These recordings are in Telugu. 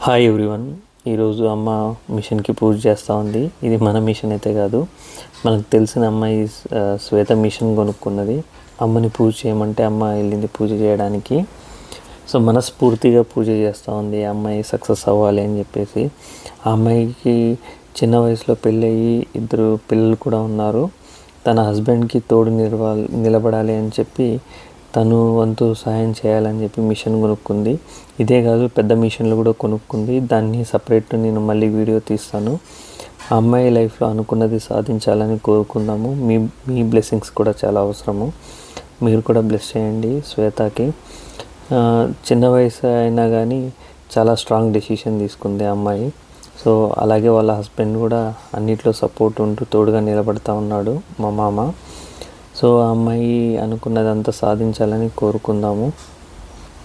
Hi everyone. ఈరోజు అమ్మ మిషన్కి పూజ చేస్తూ ఉంది. ఇది మన మిషన్ అయితే కాదు, మనకు తెలిసిన అమ్మాయి శ్వేత మిషన్ కొనుక్కున్నది. అమ్మని పూజ చేయమంటే అమ్మ వెళ్ళింది పూజ చేయడానికి. సో మనస్ఫూర్తిగా పూజ చేస్తూ ఉంది. ఆ అమ్మాయి సక్సెస్ అవ్వాలి అని చెప్పేసి. ఆ అమ్మాయికి చిన్న వయసులో పెళ్ళయి 2 పిల్లలు కూడా ఉన్నారు. తన హస్బెండ్కి తోడు నిలబడాలి అని చెప్పి తను వంతు సహాయం చేయాలని చెప్పి మిషన్ కొనుక్కుంది. ఇదే కాదు, పెద్ద మిషన్లు కూడా కొనుక్కుంది. దాన్ని సపరేట్ నేను మళ్ళీ వీడియో తీస్తాను. ఆ అమ్మాయి లైఫ్లో అనుకున్నది సాధించాలని కోరుకుందాము. మీ బ్లెస్సింగ్స్ కూడా చాలా అవసరము. మీరు కూడా బ్లెస్ చేయండి శ్వేతకి. చిన్న వయసు అయినా కానీ చాలా స్ట్రాంగ్ డెసిషన్ తీసుకుంది ఆ అమ్మాయి. సో అలాగే వాళ్ళ హస్బెండ్ కూడా అన్నిట్లో సపోర్ట్ ఉంటూ తోడుగా నిలబడతా ఉన్నాడు, మా మామ. సో ఆ అమ్మాయి అనుకున్నదంతా సాధించాలని కోరుకుందాము.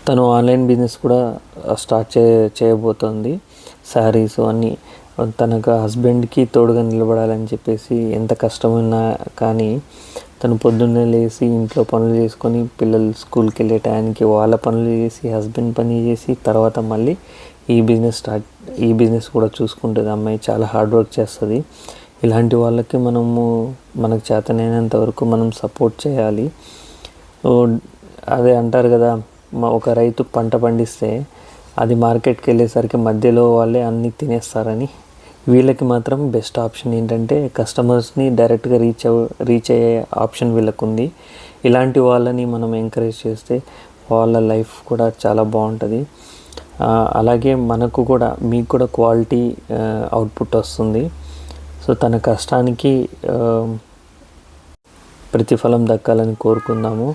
తను ఆన్లైన్ బిజినెస్ కూడా స్టార్ట్ చేయబోతోంది. శారీస్ అన్నీ తనకు హస్బెండ్కి తోడుగా నిలబడాలని చెప్పేసి ఎంత కష్టమైనా కానీ తను పొద్దున్నే లేచి ఇంట్లో పనులు చేసుకొని పిల్లలు స్కూల్కి వెళ్ళే టయానికి వాళ్ళ పనులు చేసి హస్బెండ్ పని చేసి తర్వాత మళ్ళీ ఈ బిజినెస్ కూడా చూసుకుంటుంది. అమ్మాయి చాలా హార్డ్ వర్క్ చేస్తుంది. ఇలాంటి వాళ్ళకి మనకు చేతనైనంత వరకు మనం సపోర్ట్ చేయాలి. అదే అంటారు కదా, ఒక రైతు పంట పండిస్తే అది మార్కెట్కి వెళ్ళేసరికి మధ్యలో వాళ్ళే అన్నీ తినేస్తారని. వీళ్ళకి మాత్రం బెస్ట్ ఆప్షన్ ఏంటంటే కస్టమర్స్ని డైరెక్ట్గా రీచ్ అయ్యే ఆప్షన్ వీళ్ళకు ఉంది. ఇలాంటి వాళ్ళని మనం ఎంకరేజ్ చేస్తే వాళ్ళ లైఫ్ కూడా చాలా బాగుంటుంది. అలాగే మీకు కూడా క్వాలిటీ అవుట్పుట్ వస్తుంది. సో తన కష్టానికి ప్రతిఫలం దక్కాలని కోరుకుందాము.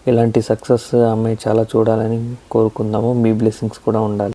ఇలాంటి సక్సెస్ అమ్మాయి చాలా చూడాలని కోరుకుందాము. మీ బ్లెస్సింగ్స్ కూడా ఉండాలి.